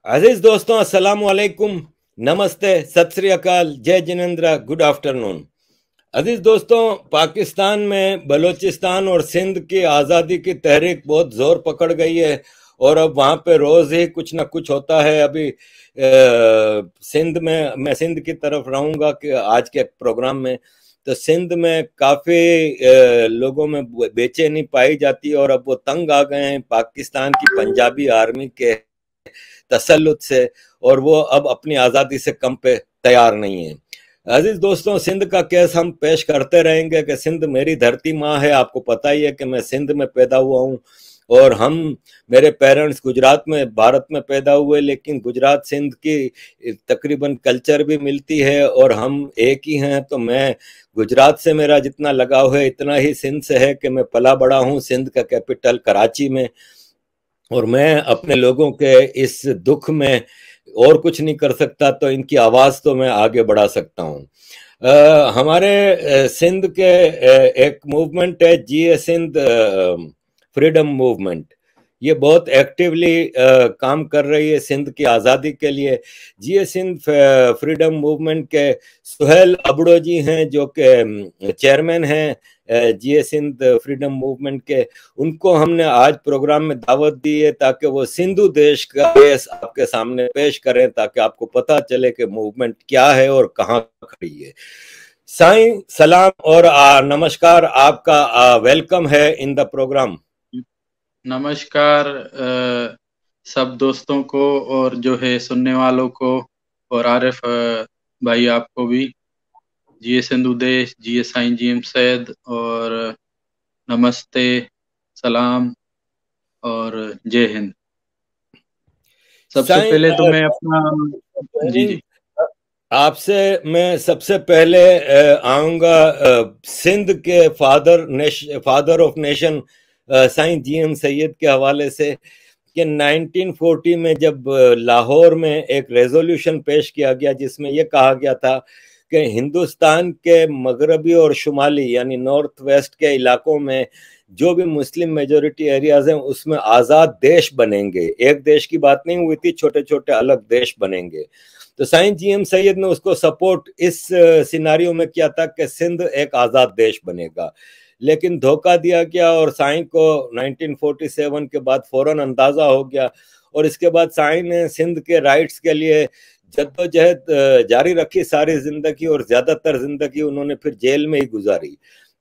अजीज दोस्तों, अस्सलाम वालेकुम, नमस्ते, सत श्री अकाल, जय जिनेंद्र, गुड आफ्टरनून। अजीज दोस्तों, पाकिस्तान में बलूचिस्तान और सिंध की आज़ादी की तहरीक बहुत जोर पकड़ गई है और अब वहाँ पे रोज ही कुछ ना कुछ होता है। अभी सिंध में, मैं सिंध की तरफ रहूंगा कि आज के प्रोग्राम में, तो सिंध में काफी लोगों में बेचैनी पाई जाती है और अब वो तंग आ गए हैं पाकिस्तान की पंजाबी आर्मी के तसल्लुत से, और वो अब अपनी आज़ादी से कम पे तैयार नहीं है। अजीज दोस्तों, सिंध का केस हम पेश करते रहेंगे कि सिंध मेरी धरती माँ है। आपको पता ही है कि मैं सिंध में पैदा हुआ हूँ और मेरे पेरेंट्स गुजरात में, भारत में पैदा हुए, लेकिन गुजरात सिंध की तकरीबन कल्चर भी मिलती है और हम एक ही हैं। तो मैं गुजरात से मेरा जितना लगाव है इतना ही सिंध से है कि मैं पला बड़ा हूँ सिंध का कैपिटल कराची में, और मैं अपने लोगों के इस दुख में और कुछ नहीं कर सकता, तो इनकी आवाज तो मैं आगे बढ़ा सकता हूँ। हमारे सिंध के एक मूवमेंट है, जीए सिंध फ्रीडम मूवमेंट। ये बहुत एक्टिवली काम कर रही है सिंध की आज़ादी के लिए। जीए सिंध फ्रीडम मूवमेंट के सुहेल अबड़ो जी हैं, जो कि चेयरमैन हैं जीए सिंध फ्रीडम मूवमेंट के। उनको हमने आज प्रोग्राम में दावत दी है ताकि वो सिंधु देश का केस आपके सामने पेश करें, ताकि आपको पता चले कि मूवमेंट क्या है और कहाँ खड़ी है। साईं सलाम और नमस्कार, आपका वेलकम है इन द प्रोग्राम। नमस्कार सब दोस्तों को और जो है सुनने वालों को, और आरिफ भाई आपको भी। जीए सिंधु देश, जीए साईं जीएम सैद, और नमस्ते, सलाम और जय हिंद। सबसे पहले तो मैं अपना जी आपसे मैं सबसे पहले आऊंगा सिंध के father of nation Sain GM Syed के हवाले से, कि 1940 में जब लाहौर में एक रेजोल्यूशन पेश किया गया जिसमें यह कहा गया था कि हिंदुस्तान के मगरबी और शुमाली यानी नॉर्थ वेस्ट के इलाकों में जो भी मुस्लिम मेजोरिटी एरियाज हैं उसमें आज़ाद देश बनेंगे। एक देश की बात नहीं हुई थी, छोटे छोटे अलग देश बनेंगे। तो साईं जीएम सैयद ने उसको सपोर्ट इस सिनारियो में किया था कि सिंध एक आज़ाद देश बनेगा, लेकिन धोखा दिया गया और साईं को 1947 के बाद फौरन अंदाजा हो गया, और इसके बाद साईं ने सिंध के राइट्स के लिए जद्दोजहद जारी रखी सारी जिंदगी, और ज्यादातर जिंदगी उन्होंने फिर जेल में ही गुजारी।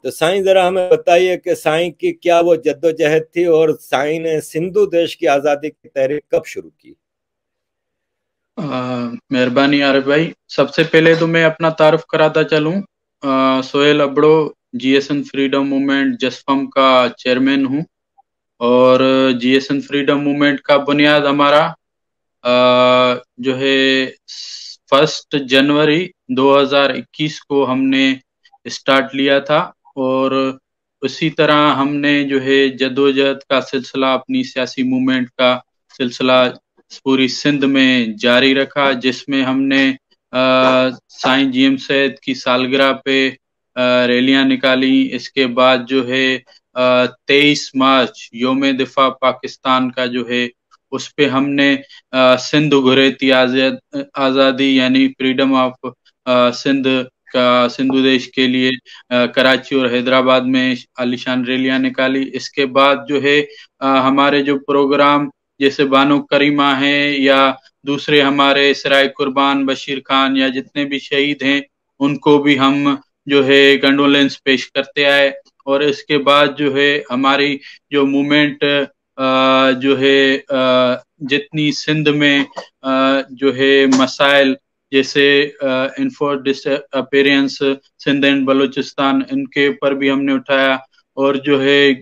तो साईं जरा हमें बताइए कि साईं की क्या वो जद्दोजहद थी और साईं ने सिंधु देश की आज़ादी की तहरीक कब शुरू की? मेहरबानी आरिफ भाई। सबसे पहले तो मैं अपना तारुफ कराता चलूं। Sohail Abro, GSN freedom movement जसफम का चेयरमैन हूं, और जीएसएन फ्रीडम मूवमेंट का बुनियाद हमारा जो है 1 जनवरी 2021 को हमने स्टार्ट लिया था, और उसी तरह हमने जो है जद्दोजहद का सिलसिला, अपनी सियासी मूवमेंट का सिलसिला पूरी सिंध में जारी रखा, जिसमें हमने साईं जीएम सैयद की सालगिरह पे रैलियां निकाली। इसके बाद जो है 23 मार्च योम दिफा पाकिस्तान का जो है उस पे हमने सिंध घुरेती आज़ादी यानी फ्रीडम ऑफ सिंध का, सिंधु देश के लिए कराची और हैदराबाद में आलीशान रैलियां निकाली। इसके बाद जो है हमारे जो प्रोग्राम जैसे बानो करीमा है या दूसरे हमारे सराय कुर्बान, बशीर खान या जितने भी शहीद हैं उनको भी हम जो है कंडोलेंस पेश करते आए। और इसके बाद जो है हमारी जो मूवमेंट जो है जितनी सिंध में जो है मसाइल जैसे enforce disappearance Sindh and Balochistan, इनके ऊपर भी हमने उठाया। और जो है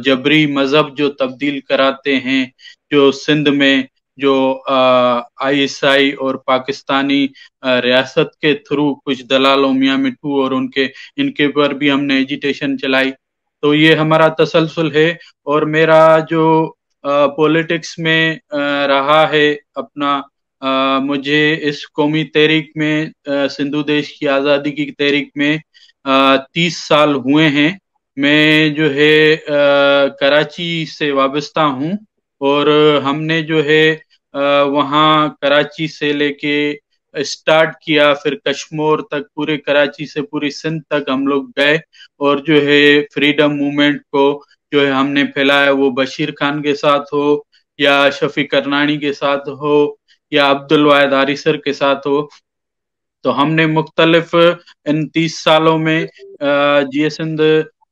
जबरी मजहब जो तब्दील कराते हैं जो सिंध में, जो आईएसआई और पाकिस्तानी रियासत के थ्रू कुछ दलालों, मियां मिट्टू और इनके पर भी हमने एजिटेशन चलाई। तो ये हमारा तसलसल है। और मेरा जो पॉलिटिक्स में रहा है अपना, मुझे इस कौमी तहरीक में, सिंधु देश की आज़ादी की तहरीक में 30 साल हुए हैं। मैं जो है कराची से वाबस्ता हूँ, और हमने जो है वहाँ कराची से लेके स्टार्ट किया, फिर कश्मीर तक, पूरे कराची से पूरी सिंध तक हम लोग गए और जो है फ्रीडम मूवमेंट को जो है हमने फैलाया। वो बशीर खान के साथ हो या शफीक करनानी के साथ हो या अब्दुल वाहिद आरिसर के साथ हो, तो हमने मुख्तलिफ इन 30 सालों में जीए सिंध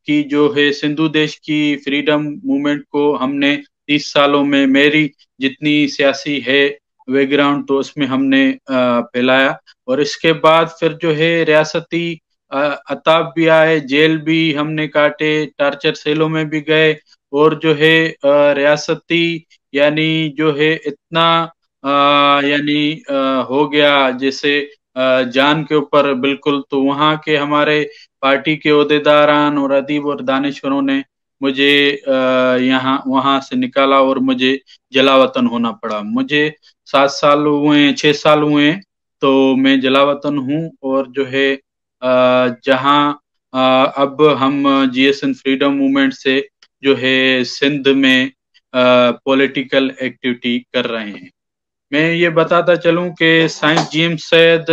की जो है सिंधु देश की फ्रीडम मूवमेंट को हमने 30 सालों में मेरी जितनी सियासी है बैकग्राउंड तो उसमें हमने फैलाया। और इसके बाद फिर जो है रियासती अताब भी आए, जेल भी हमने काटे, टार्चर सेलों में भी गए और जो है रियासती यानी जो है इतना यानी हो गया जैसे जान के ऊपर बिल्कुल। तो वहाँ के हमारे पार्टी के ओहदेदारान और अदीब और दानिशवरों ने मुझे यहाँ वहां से निकाला और मुझे जलावतन होना पड़ा। मुझे 7 साल हुए, 6 साल हुए, तो मैं जलावतन हूँ। और जो है जहाँ अब हम जीएसएन फ्रीडम मूवमेंट से जो है सिंध में पॉलिटिकल एक्टिविटी कर रहे हैं। मैं ये बताता चलूं कि साइंस जीएम सैयद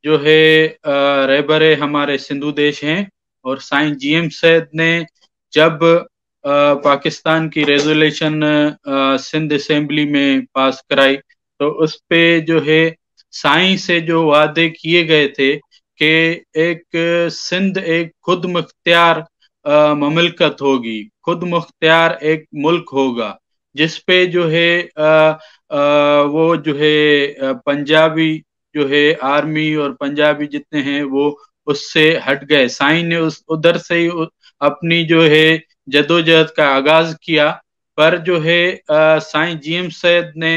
जो है रहबरे हमारे सिंधु देश हैं और साइंस जीएम सैयद ने जब पाकिस्तान की रेजोल्यूशन सिंध असेंबली में पास कराई तो उस पे जो है साइंस से जो वादे किए गए थे कि एक सिंध एक खुद मुख्तियार ममलकत होगी, खुद मुख्तियार एक मुल्क होगा, जिसपे जो है वो जो है पंजाबी जो है आर्मी और पंजाबी जितने हैं वो उससे हट गए। साईं ने उस उधर से ही अपनी जो है जदोजहद का आगाज किया। पर जो है साईं जीएम सैयद ने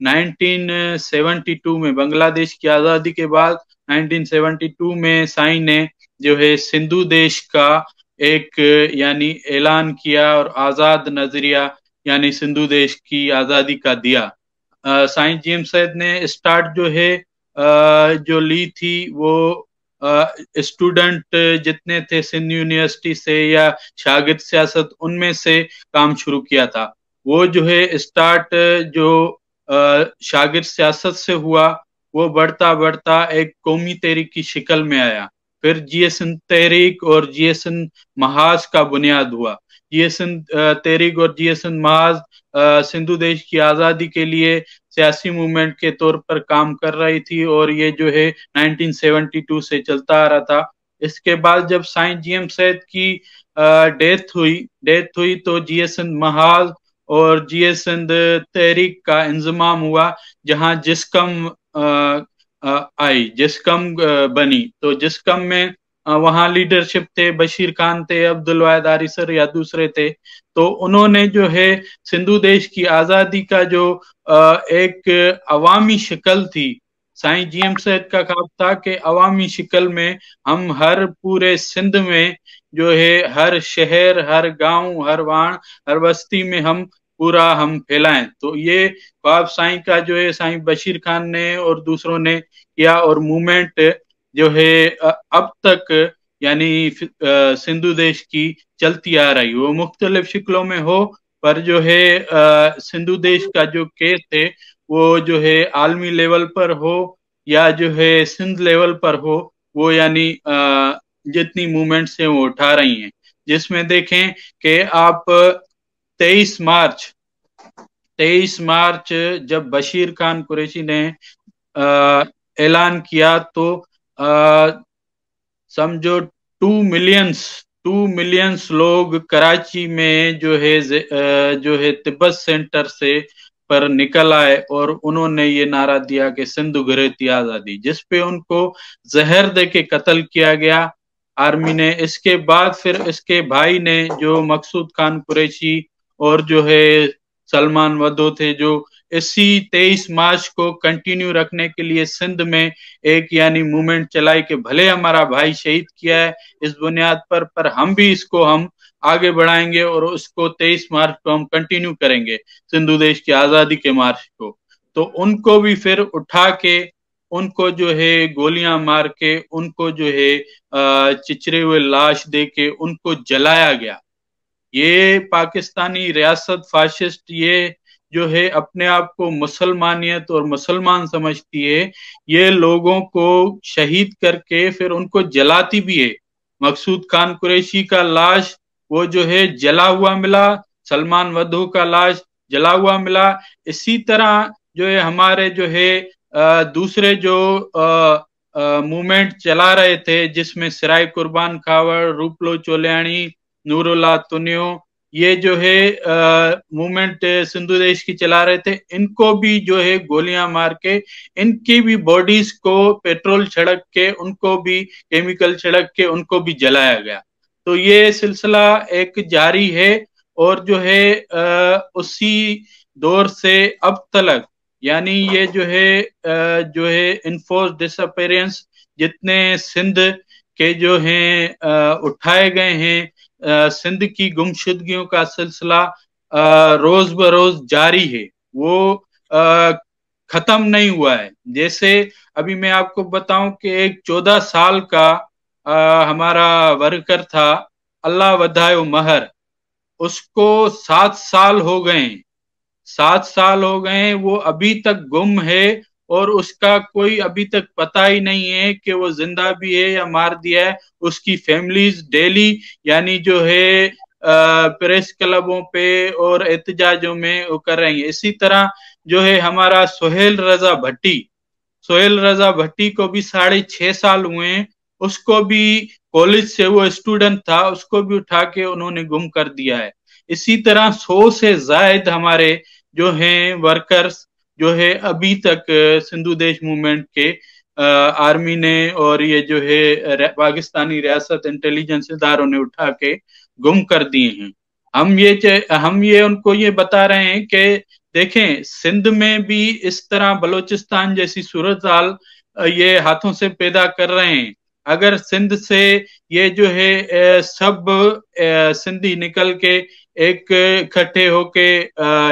1972 में बांग्लादेश की आजादी के बाद 1972 में साईं ने जो है सिंधु देश का एक यानी ऐलान किया और आजाद नजरिया यानी सिंधु देश की आजादी का दिया। साईं जीएम सैयद ने स्टार्ट जो है जो ली थी वो स्टूडेंट जितने थे सिंध यूनिवर्सिटी से या शागिर्द सियासत उनमें से काम शुरू किया था। वो जो है स्टार्ट जो शागिर्द सियासत से हुआ वो बढ़ता बढ़ता एक कौमी तहरीक की शक्ल में आया। फिर जीएसएन तहरीक और जीएसएन महाज का बुनियाद हुआ। जीएसएन तहरीक और जीएसएन महाज सिंधु देश की आजादी के लिए सियासी मूवमेंट के तौर पर काम कर रही थी और ये जो है 1972 से चलता आ रहा था। इसके बाद जब साईं जीएम सैयद की डेथ हुई तो जीएसएन महाज और जीएसएन तहरीक का इंजमाम हुआ, जहां जिस्कम आई, जिस्कम बनी। तो जिस्कम में वहां लीडरशिप थे, बशीर खान थे, अब्दुल वाहिद आरिसर या दूसरे थे। तो उन्होंने जो है सिंधु देश की आजादी का जो एक अवामी शक्ल थी, साईं जीएम सैयद का ख्वाब था कि अवामी शक्ल में हम हर पूरे सिंध में जो है हर शहर, हर गांव, हर वाण, हर बस्ती में हम पूरा हम फैलाएं। तो ये ख्वाब साईं का जो है साईं बशीर खान ने और दूसरों ने किया और मूवमेंट जो है अब तक यानी सिंधु देश की चलती आ रही। वो मुख्तलिफ शक्लों में हो, पर जो है सिंधु देश का जो केस है वो जो है आलमी लेवल पर हो या जो है सिंध लेवल पर हो, वो यानी जितनी मूवमेंट्स हैं वो उठा रही हैं। जिसमें देखें कि आप 23 मार्च जब बशीर खान कुरैशी ने ऐलान किया तो समझो 2 मिलियन लोग कराची में जो है तिब्बत सेंटर से पर निकल आए और उन्होंने ये नारा दिया कि सिंध गुरेती आजादी, जिसपे उनको जहर दे के कत्ल किया गया आर्मी ने। इसके बाद फिर इसके भाई ने जो मकसूद खान कुरैशी और जो है सलमान वदो थे, जो इसी 23 मार्च को कंटिन्यू रखने के लिए सिंध में एक यानी मूवमेंट चलाई कि भले हमारा भाई शहीद किया है इस बुनियाद पर हम भी इसको हम आगे बढ़ाएंगे और उसको 23 मार्च को हम कंटिन्यू करेंगे, सिंधु देश की आजादी के मार्च को। तो उनको भी फिर उठा के उनको जो है गोलियां मार के उनको जो है चिचरे हुए लाश दे के उनको जलाया गया। ये पाकिस्तानी रियासत फाशिस्ट ये जो है अपने आप को मुसलमानियत और मुसलमान समझती है, ये लोगों को शहीद करके फिर उनको जलाती भी है। मकसूद खान कुरैशी का लाश वो जो है जला हुआ मिला, सलमान वधू का लाश जला हुआ मिला। इसी तरह जो है हमारे जो है दूसरे जो मूवमेंट चला रहे थे, जिसमें सिराय कुर्बान खावर, रूपलो चोलियाणी, नूरुल्लाह तुनियो, ये जो है मूवमेंट सिंधु देश की चला रहे थे, इनको भी जो है गोलियां मार के इनकी भी बॉडीज को पेट्रोल छिड़क के, उनको भी केमिकल छिड़क के उनको भी जलाया गया। तो ये सिलसिला एक जारी है और जो है उसी दौर से अब तक, यानी ये जो है इनफोर्स डिसअपेरेंस जितने सिंध के जो हैं उठाए गए हैं, सिंध की गुमशुदगियों का सिलसिला रोज बरोज जारी है, वो खत्म नहीं हुआ है। जैसे अभी मैं आपको बताऊं कि एक 14 साल का हमारा वर्कर था, अल्लाह वधायो महर, उसको 7 साल हो गए, 7 साल हो गए, वो अभी तक गुम है और उसका कोई अभी तक पता ही नहीं है कि वो जिंदा भी है या मार दिया है। उसकी फैमिलीज डेली यानी जो है प्रेस क्लबों पे और एहतजाजों में वो कर रही है। इसी तरह जो है हमारा सोहेल रजा भट्टी, सोहेल रजा भट्टी को भी 6.5 साल हुए हैं, उसको भी कॉलेज से वो स्टूडेंट था, उसको भी उठा के उन्होंने गुम कर दिया है। इसी तरह 100 से ज्यादा हमारे जो हैं वर्कर्स जो है अभी तक सिंधु देश मूवमेंट के आर्मी ने और ये जो है पाकिस्तानी रियासत इंटेलिजेंस इदारों ने उठा के गुम कर दिए हैं। हम ये उनको ये बता रहे हैं कि देखें, सिंध में भी इस तरह बलोचिस्तान जैसी सूरत हाल ये हाथों से पैदा कर रहे हैं। अगर सिंध से ये जो है सब सिंधी निकल के एक इकट्ठे होके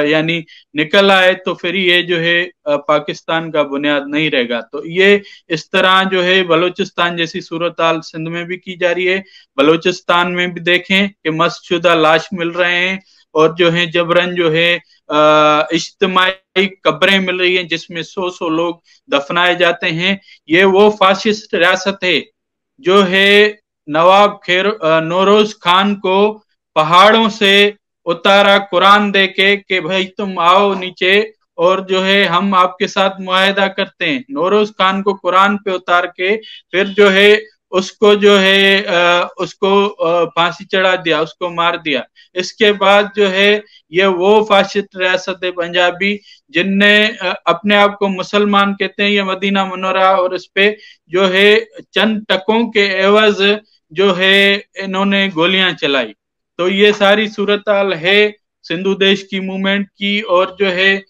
यानी निकल आए तो फिर ये जो है पाकिस्तान का बुनियाद नहीं रहेगा। तो ये इस तरह जो है बलोचिस्तान जैसी सूरत हाल सिंध में भी की जा रही है। बलोचिस्तान में भी देखें कि मस्तशुदा लाश मिल रहे हैं और जो है जबरन जो है इज्तिमाई कब्रें मिल रही हैं जिसमें 100 लोग दफनाए जाते हैं। ये वो फाशिस्ट रियासत है जो है नवाब नौरोज खान को पहाड़ों से उतारा कुरान देके कि भाई तुम आओ नीचे और जो है हम आपके साथ मुआहदा करते हैं। नौरोज खान को कुरान पे उतार के फिर जो है उसको जो है उसको फांसी चढ़ा दिया, उसको मार दिया। इसके बाद जो है ये वो फाशिस्ट रियासत है पंजाबी जिनने अपने आप को मुसलमान कहते हैं, ये मदीना मुनव्वरा और इस पे जो है चंद टकों के एवज जो है इन्होंने गोलियां चलाई। तो ये सारी सूरत हाल है सिंधु देश की मूवमेंट की और जो है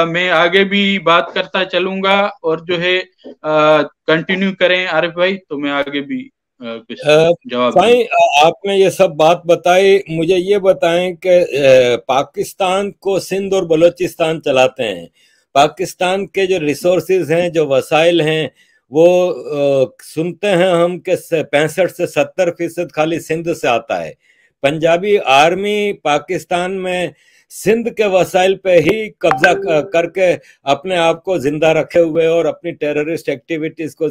मैं आगे भी बात करता चलूंगा और जो है कंटिन्यू करें आरिफ भाई, तो मैं आगे भी कुछ जवाब भाई आपने ये सब बात बताई, मुझे ये बताएं कि पाकिस्तान को सिंध और बलूचिस्तान चलाते हैं। पाकिस्तान के जो रिसोर्सेज हैं, जो वसाइल हैं, वो सुनते हैं हम कि 65 से 70% खाली सिंध से आता है। पंजाबी आर्मी पाकिस्तान में सिंध के वसाइल पे ही कब्जा करके अपने आप को जिंदा रखे हुए और अपनी टेररिस्ट एक्टिविटीज को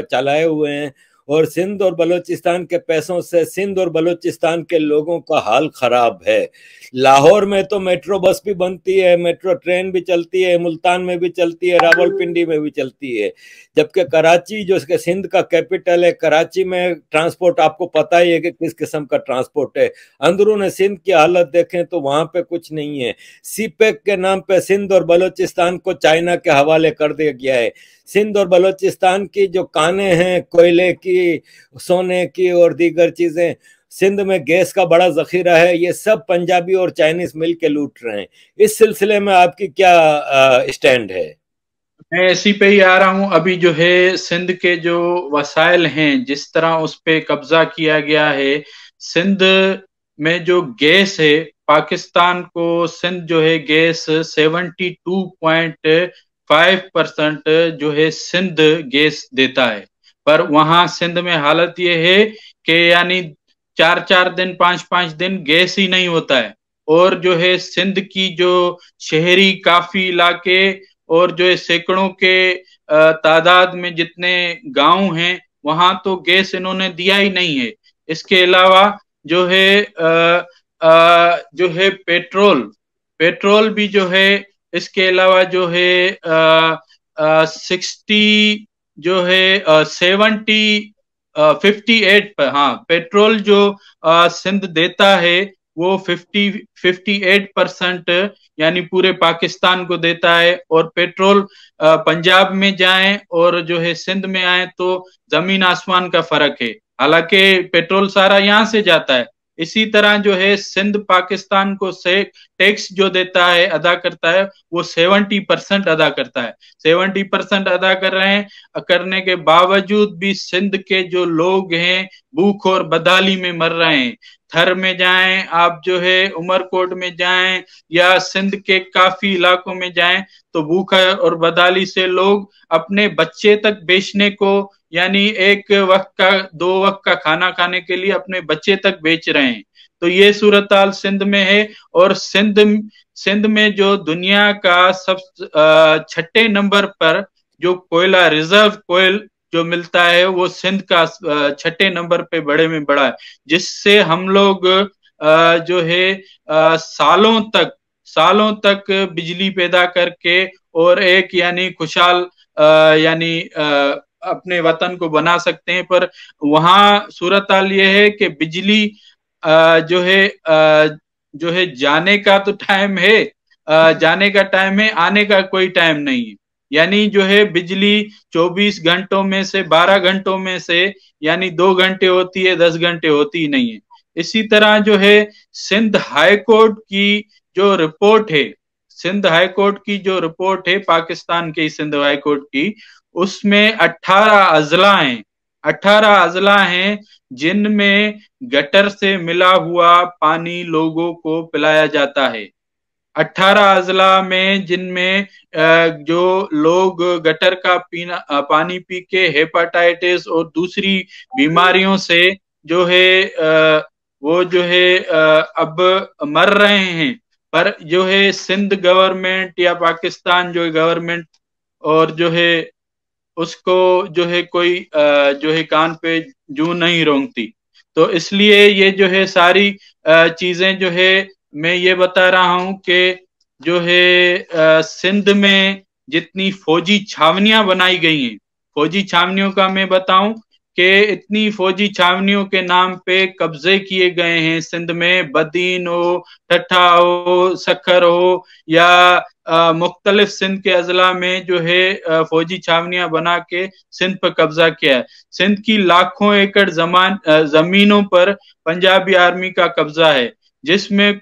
चलाए हुए हैं। और सिंध और बलूचिस्तान के पैसों से सिंध और बलूचिस्तान के लोगों का हाल खराब है। लाहौर में तो मेट्रो बस भी बनती है, मेट्रो ट्रेन भी चलती है, मुल्तान में भी चलती है, रावलपिंडी में भी चलती है। जबकि कराची जो सिंध का कैपिटल है, कराची में ट्रांसपोर्ट आपको पता ही है कि किस किस्म का ट्रांसपोर्ट है। अंदरून सिंध की हालत देखें तो वहां पे कुछ नहीं है। सीपेक के नाम पे सिंध और बलूचिस्तान को चाइना के हवाले कर दिया गया है। सिंध और बलूचिस्तान की जो कानें हैं कोयले की, सोने की और दीगर चीजें, सिंध में गैस का बड़ा जखीरा है, ये सब पंजाबी और चाइनीज मिल के लूट रहे हैं। इस सिलसिले में आपकी क्या स्टैंड है? मैं इसी पे ही आ रहा हूं। अभी जो है सिंध के जो वसाइल हैं, जिस तरह उस पे कब्जा किया गया है, सिंध में जो गैस है, पाकिस्तान को सिंध जो है गैस 72.5% जो है सिंध गैस देता है। पर वहां सिंध में हालत ये है कि यानी 4-4 दिन 5-5 दिन गैस ही नहीं होता है। और जो है सिंध की जो शहरी काफी इलाके और जो है सैकड़ों के तादाद में जितने गांव हैं वहां तो गैस इन्होंने दिया ही नहीं है। इसके अलावा जो है जो है पेट्रोल पेट्रोल भी जो है, इसके अलावा जो है 60 जो है 58 पर, हाँ पेट्रोल जो सिंध देता है वो 58% यानी पूरे पाकिस्तान को देता है। और पेट्रोल पंजाब में जाए और जो है सिंध में आए तो जमीन आसमान का फर्क है। हालांकि पेट्रोल सारा यहाँ से जाता है। इसी तरह जो है सिंध पाकिस्तान को से टैक्स जो देता है अदा करता है वो 70% अदा करता है। 70% अदा कर रहे हैं, करने के बावजूद भी सिंध के जो लोग हैं भूख और बदहाली में मर रहे हैं। थर में जाएं आप, जो है उमरकोट में जाएं या सिंध के काफी इलाकों में जाएं तो भूख और बदहाली से लोग अपने बच्चे तक बेचने को, यानी एक वक्त का 2 वक्त का खाना खाने के लिए अपने बच्चे तक बेच रहे हैं। तो ये सूरत हाल सिंध में है। और सिंध में जो दुनिया का सब 6ठे नंबर पर जो कोयला रिजर्व कोयल जो मिलता है वो सिंध का 6ठे नंबर पे बड़े में बड़ा है, जिससे हम लोग जो है सालों तक बिजली पैदा करके और एक यानी खुशहाल यानी अपने वतन को बना सकते हैं। पर वहां सूरत हाल ये है कि बिजली जो है जाने का तो टाइम है, जाने का टाइम है, आने का कोई टाइम नहीं है। यानी जो है बिजली 24 घंटों में से 12 घंटों में से यानी 2 घंटे होती है, 10 घंटे होती ही नहीं है। इसी तरह जो है सिंध हाई कोर्ट की जो रिपोर्ट है, सिंध हाई कोर्ट की जो रिपोर्ट है पाकिस्तान के सिंध हाई कोर्ट की, उसमें 18 अजला हैं, 18 अजला हैं जिनमें गटर से मिला हुआ पानी लोगों को पिलाया जाता है। 18 अजला में जिनमें जो लोग गटर का पानी पी के हेपेटाइटिस और दूसरी बीमारियों से जो है वो जो है अब मर रहे हैं। पर जो है सिंध गवर्नमेंट या पाकिस्तान जो गवर्नमेंट और जो है उसको जो है कोई जो है कान पे जू नहीं रोंगती। तो इसलिए ये जो है सारी चीजें जो है मैं ये बता रहा हूं कि जो है सिंध में जितनी फौजी छावनियां बनाई गई हैं, फौजी छावनियों का मैं बताऊं कि इतनी फौजी छावनियों के नाम पे कब्जे किए गए हैं सिंध में। बदीन हो, ठट्ठा हो, सखर हो या मुख्तलिफ सिंध के अजला में जो है फौजी छावनियां बना के सिंध पर कब्जा किया है। सिंध की लाखों एकड़ जमीनों पर पंजाबी आर्मी का कब्जा है, जिसमें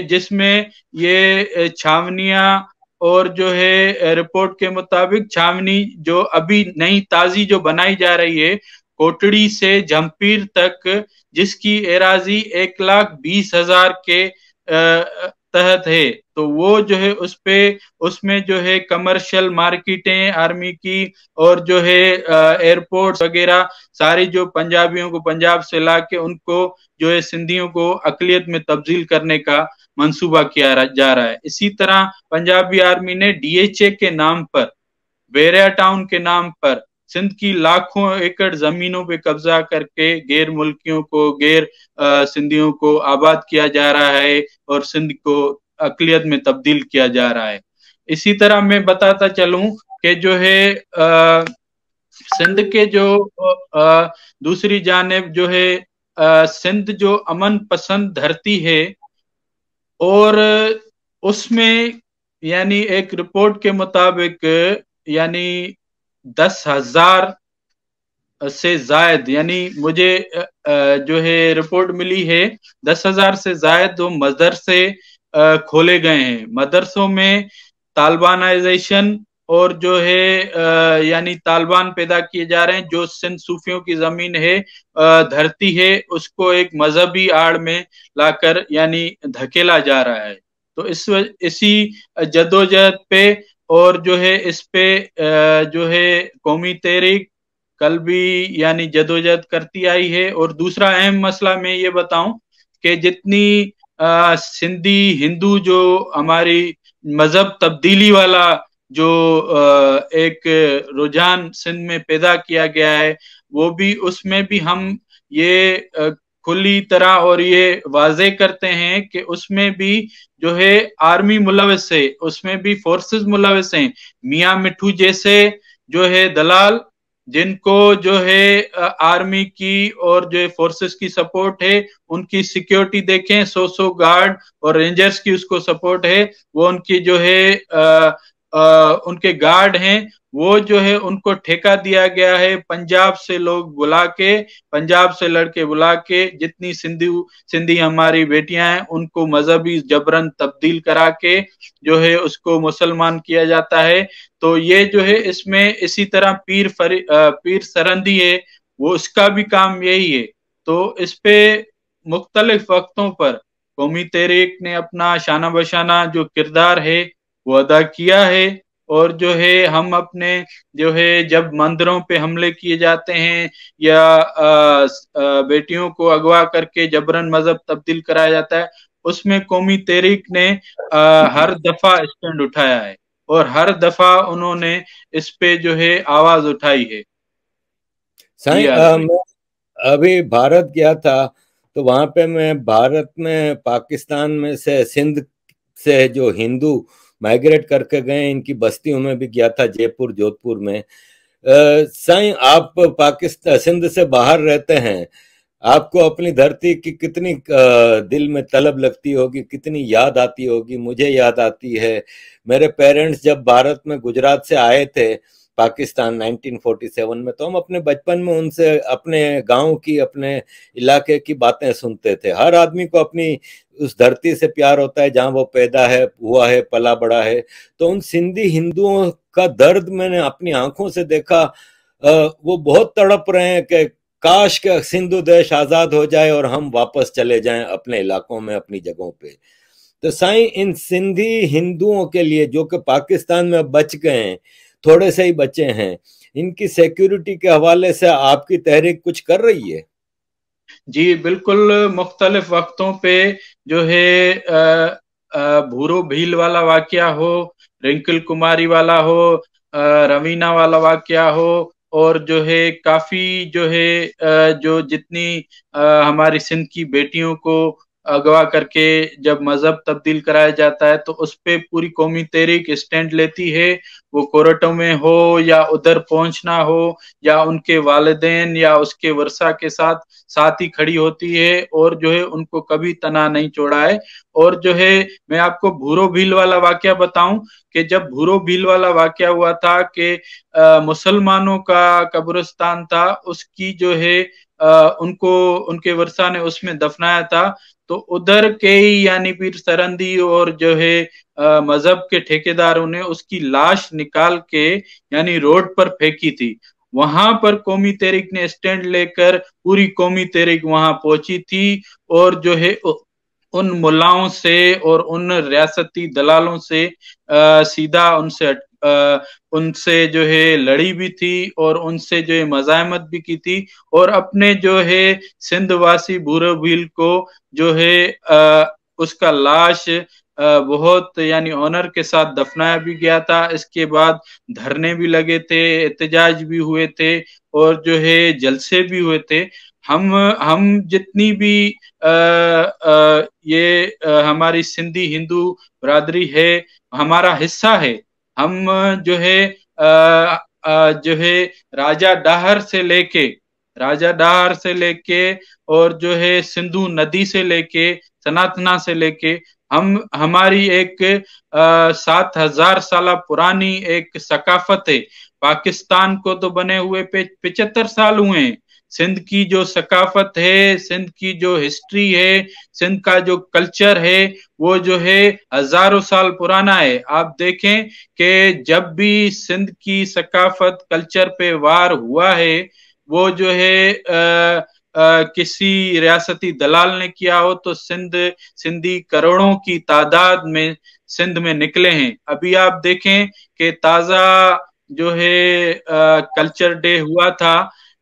जिसमें ये छावनियां और जो है रिपोर्ट के मुताबिक छावनी जो अभी नई ताजी जो बनाई जा रही है कोटड़ी से जमपीर तक, जिसकी एराजी 1,20,000 के तहत है, तो वो जो है उसमें जो है कमर्शियल मार्केटें आर्मी की और जो है एयरपोर्ट वगैरह सारी जो पंजाबियों को पंजाब से ला के उनको जो है सिंधियों को अकलियत में तब्दील करने का मंसूबा किया जा रहा है। इसी तरह पंजाबी आर्मी ने डीएचए के नाम पर, बेरिया टाउन के नाम पर सिंध की लाखों एकड़ जमीनों पे कब्जा करके गैर मुल्कियों को, गैर सिंधियों को आबाद किया जा रहा है और सिंध को अकलियत में तब्दील किया जा रहा है। इसी तरह मैं बताता चलूं कि जो है सिंध के जो दूसरी जानिब जो है सिंध जो अमन पसंद धरती है और उसमें यानी एक रिपोर्ट के मुताबिक यानी 10,000 से जायद, यानी मुझे जो है रिपोर्ट मिली है 10,000 से जायद जो मदरसे खोले गए हैं। मदरसों में तालिबानाइजेशन और जो है यानी तालिबान पैदा किए जा रहे हैं। जो सिंध सूफियों की जमीन है, धरती है, उसको एक मजहबी आड़ में लाकर यानी धकेला जा रहा है। तो इसी जद्दोजहद पे और जो है इस पे जो है कौमी तहरीक कल भी यानी जद्दोजहद करती आई है। और दूसरा अहम मसला मैं ये बताऊं कि जितनी सिंधी हिंदू जो हमारी मजहब तब्दीली वाला जो एक रुझान सिंध में पैदा किया गया है, वो भी उसमें भी हम ये खुली तरह और ये वाजे करते हैं कि उसमें भी जो है आर्मी मुलविस है, उसमें भी फोर्सेस मुलविस हैं। मियां मिठू जैसे जो है दलाल, जिनको जो है आर्मी की और जो है फोर्सेस की सपोर्ट है, उनकी सिक्योरिटी देखें, 100 गार्ड और रेंजर्स की उसको सपोर्ट है, वो उनकी जो है उनके गार्ड हैं, वो जो है उनको ठेका दिया गया है पंजाब से लोग बुला के, पंजाब से लड़के बुला के, जितनी सिंधी हमारी बेटियां हैं उनको मजहबी जबरन तब्दील करा के जो है उसको मुसलमान किया जाता है। तो ये जो है इसमें इसी तरह पीर सरंदी है, वो उसका भी काम यही है। तो इस पे मुख्तलिफ वक्तों पर कौमी तहरीक ने अपना शाना बशाना जो किरदार है वो अदा किया है। और जो है हम अपने जो है जब मंदिरों पे हमले किए जाते हैं या बेटियों को अगवा करके जबरन मजहब तब्दील कराया जाता है, उसमें कौमी तहरीक ने हर दफा स्टैंड उठाया है और हर दफा उन्होंने इस पे जो है आवाज उठाई है। मैं अभी भारत गया था, तो वहां पे मैं भारत में पाकिस्तान में से सिंध से जो हिंदू माइग्रेट करके गए, इनकी बस्तियों में भी गया था, जयपुर जोधपुर में। साईं, आप पाकिस्तान सिंध से बाहर रहते हैं, आपको अपनी धरती की कितनी दिल में तलब लगती होगी, कितनी याद आती होगी। मुझे याद आती है, मेरे पेरेंट्स जब भारत में गुजरात से आए थे पाकिस्तान 1947 में, तो हम अपने बचपन में उनसे अपने गांव की, अपने इलाके की बातें सुनते थे। हर आदमी को अपनी उस धरती से प्यार होता है जहां वो पैदा है, हुआ है, पला बड़ा है। तो उन सिंधी हिंदुओं का दर्द मैंने अपनी आंखों से देखा। वो बहुत तड़प रहे हैं कि काश के सिंधु देश आजाद हो जाए और हम वापस चले जाएं अपने इलाकों में, अपनी जगहों पे। तो साईं, इन सिंधी हिंदुओं के लिए जो कि पाकिस्तान में बच गए हैं, थोड़े से ही बचे हैं, इनकी सिक्योरिटी के हवाले से आपकी तहरीक कुछ कर रही है? जी बिल्कुल, मुख्तलिफ वक्तों पे जो है भूरो भील वाला वाकया हो, रिंकल कुमारी वाला हो, रवीना वाला वाकया हो, और जो है काफी जो है जो जितनी हमारी सिंध की बेटियों को अगवा करके जब मजहब तब्दील कराया जाता है, तो उस पे पूरी कौमी तहरीक स्टैंड लेती है। वो कोर्टों में हो या उधर पहुंचना हो या उनके वालिदैन या उसके वर्षा के साथ ही खड़ी होती है और जो है उनको कभी तना नहीं छोड़ा है। और जो है मैं आपको भूरो भील वाला वाकया बताऊं कि जब भूरो भील वाला वाकया हुआ था कि मुसलमानों का कब्रिस्तान था, उसकी जो है उनको उनके वर्षा ने उसमें दफनाया था, तो उधर के ही यानी पीर सरंदी और जो है मजहब के ठेकेदारों ने उसकी लाश निकाल के यानी रोड पर फेंकी थी। वहां पर कौमी तहरीक ने स्टैंड लेकर पूरी कौमी तहरीक वहां पहुंची थी और जो है उन मुल्लाओं से और उन रियासती दलालों से सीधा उनसे जो है लड़ी भी थी और उनसे जो है मज़ाहमत भी की थी और अपने जो है सिंध वासी भूरो भील को जो है उसका लाश बहुत यानी ऑनर के साथ दफनाया भी गया था। इसके बाद धरने भी लगे थे, एहतजाज भी हुए थे और जो है जलसे भी हुए थे। हम जितनी भी ये हमारी सिंधी हिंदू बरादरी है, हमारा हिस्सा है, हम जो है जो है राजा डाहर से लेके और जो है सिंधु नदी से लेके सनातना से लेके हमारी एक 7,000 साल पुरानी एक सकाफत है। पाकिस्तान को तो बने हुए 75 साल हुए हैं। सिंध की जो सकाफत है, सिंध की जो हिस्ट्री है, सिंध का जो कल्चर है, वो जो है हजारों साल पुराना है। आप देखें कि जब भी सिंध की सकाफत कल्चर पे वार हुआ है, वो जो है किसी रियासती दलाल ने किया हो तो सिंधी करोड़ों की तादाद में सिंध में निकले हैं। अभी आप देखें कि ताजा जो है कल्चर डे हुआ था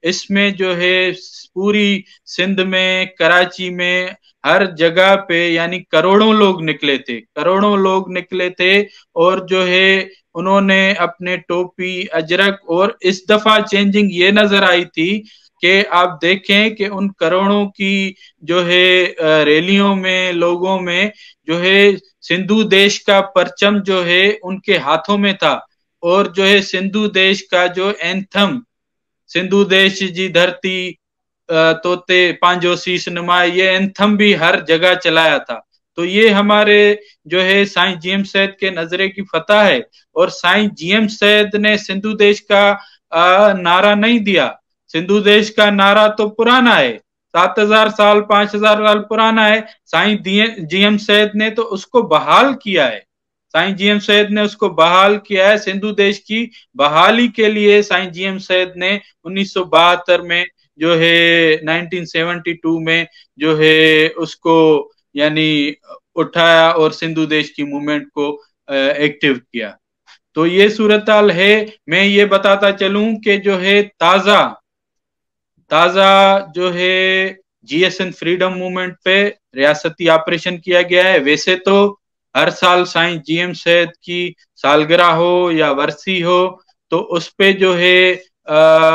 इसमें जो है पूरी सिंध में, कराची में, हर जगह पे यानी करोड़ों लोग निकले थे, करोड़ों लोग निकले थे। और जो है उन्होंने अपने टोपी, अजरक, और इस दफा चेंजिंग ये नजर आई थी कि आप देखें कि उन करोड़ों की जो है रैलियों में, लोगों में जो है सिंधु देश का परचम जो है उनके हाथों में था। और जो है सिंधु देश का जो एंथम, सिंधु देश जी धरती तोते पांजो शीश नुमाए, ये एंथम भी हर जगह चलाया था। तो ये हमारे जो है साईं जीएम सैयद के नजरे की फतह है। और साईं जीएम सैयद ने सिंधु देश का नारा नहीं दिया। सिंधु देश का नारा तो पुराना है, 7,000 साल 5,000 साल पुराना है। साईं जीएम सैयद ने तो उसको बहाल किया है, साईं जीएम सैयद ने उसको बहाल किया है। सिंधु देश की बहाली के लिए साईं जीएम सैयद ने 1972 में जो है 1972 में जो है उसको यानी उठाया और सिंधु देश की मूवमेंट को एक्टिव किया। तो ये सूरत-हाल है। मैं ये बताता चलूं कि जो है ताजा जो है जीएसएन फ्रीडम मूवमेंट पे रियासती ऑपरेशन किया गया है। वैसे तो हर साल साईं जीएम सैयद की सालगिरह हो या वर्सी हो तो उस पे जो है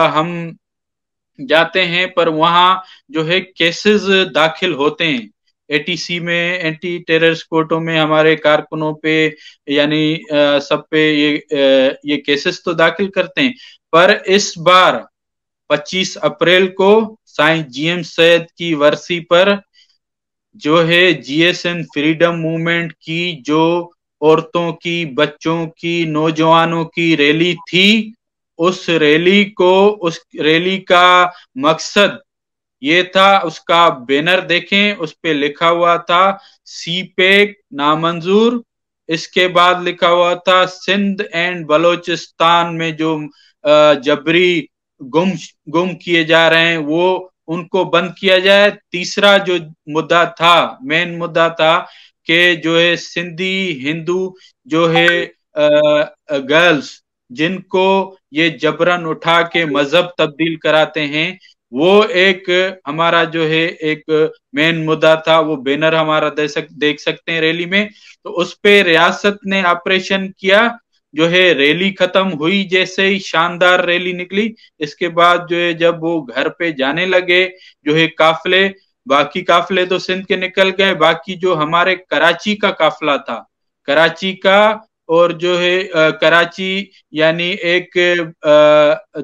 हम जाते हैं, पर वहां जो है केसेस दाखिल होते हैं। एटीसी में, एंटी टेररिस्ट कोर्टों में हमारे कारकुनों पे यानी सब पे ये केसेस तो दाखिल करते हैं। पर इस बार 25 अप्रैल को साईं जीएम सैयद की वर्सी पर जो है जीएसएन फ्रीडम मूवमेंट की जो औरतों की, बच्चों की, नौजवानों की रैली थी, उस रैली का मकसद ये था, उसका बैनर देखें, उस पे लिखा हुआ था सीपेक नामंजूर। इसके बाद लिखा हुआ था सिंध एंड बलोचिस्तान में जो जबरी गुम किए जा रहे हैं वो उनको बंद किया जाए। तीसरा जो मुद्दा था, मेन मुद्दा था कि जो है सिंधी हिंदू जो है गर्ल्स जिनको ये जबरन उठा के मजहब तब्दील कराते हैं, वो एक हमारा जो है एक मेन मुद्दा था। वो बैनर हमारा देख सकते हैं रैली में। तो उस पे रियासत ने ऑपरेशन किया। जो है रैली खत्म हुई, जैसे ही शानदार रैली निकली, इसके बाद जो है जब वो घर पे जाने लगे जो है काफले, बाकी काफले तो सिंध के निकल गए, बाकी जो हमारे कराची का काफला था, कराची का, और जो है कराची यानी एक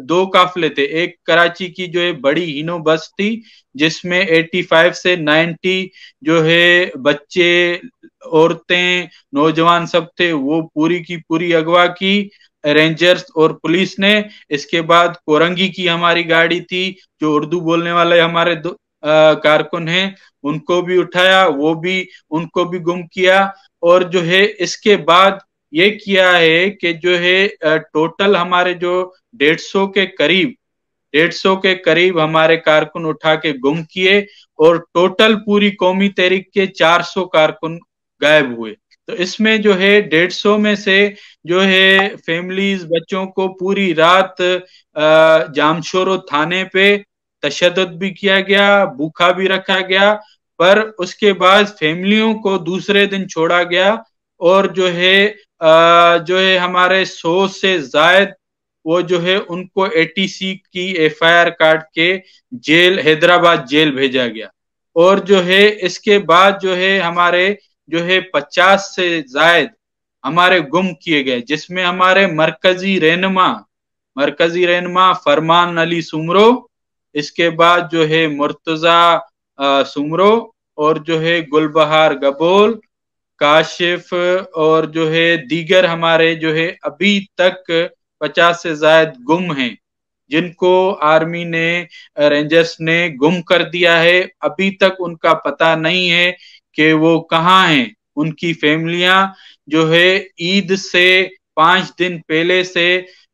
दो काफले थे। एक कराची की जो है बड़ी हीनो बस थी जिसमें 85 से 90 जो है बच्चे, औरतें, नौजवान सब थे, वो पूरी की पूरी अगवा की रेंजर्स और पुलिस ने। इसके बाद कोरंगी की हमारी गाड़ी थी, जो उर्दू बोलने वाले हमारे कारकुन हैं, उनको भी उठाया, वो भी उनको भी गुम किया। और जो है इसके बाद ये किया है कि जो है टोटल हमारे जो 150 के करीब हमारे कारकुन उठा के गुम किए, और टोटल पूरी कौमी तहरीक के 400 कारकुन गायब हुए। तो इसमें जो है 150 में से जो है फैमिलीज, बच्चों को पूरी रात जामशोरो थाने पे तशद्दुद भी किया गया, भूखा भी रखा गया, पर उसके बाद फैमिलियों को दूसरे दिन छोड़ा गया। और जो है हमारे 100 से जायद वो जो है उनको एटीसी की एफआईआर काट के जेल, हैदराबाद जेल भेजा गया। और जो है इसके बाद जो है हमारे जो है 50 से जायद हमारे गुम किए गए, जिसमें हमारे मरकजी रहनुमा फरमान अली सुमरो, इसके बाद जो है मुर्तजा सुमरो, और जो है गुलबहार गबोल, काशिफ, और जो है दीगर हमारे जो है अभी तक 50 से ज्यादा गुम हैं, जिनको आर्मी ने, रेंजर्स ने गुम कर दिया है। अभी तक उनका पता नहीं है कि वो कहाँ हैं। उनकी फैमिलियां जो है ईद से 5 दिन पहले से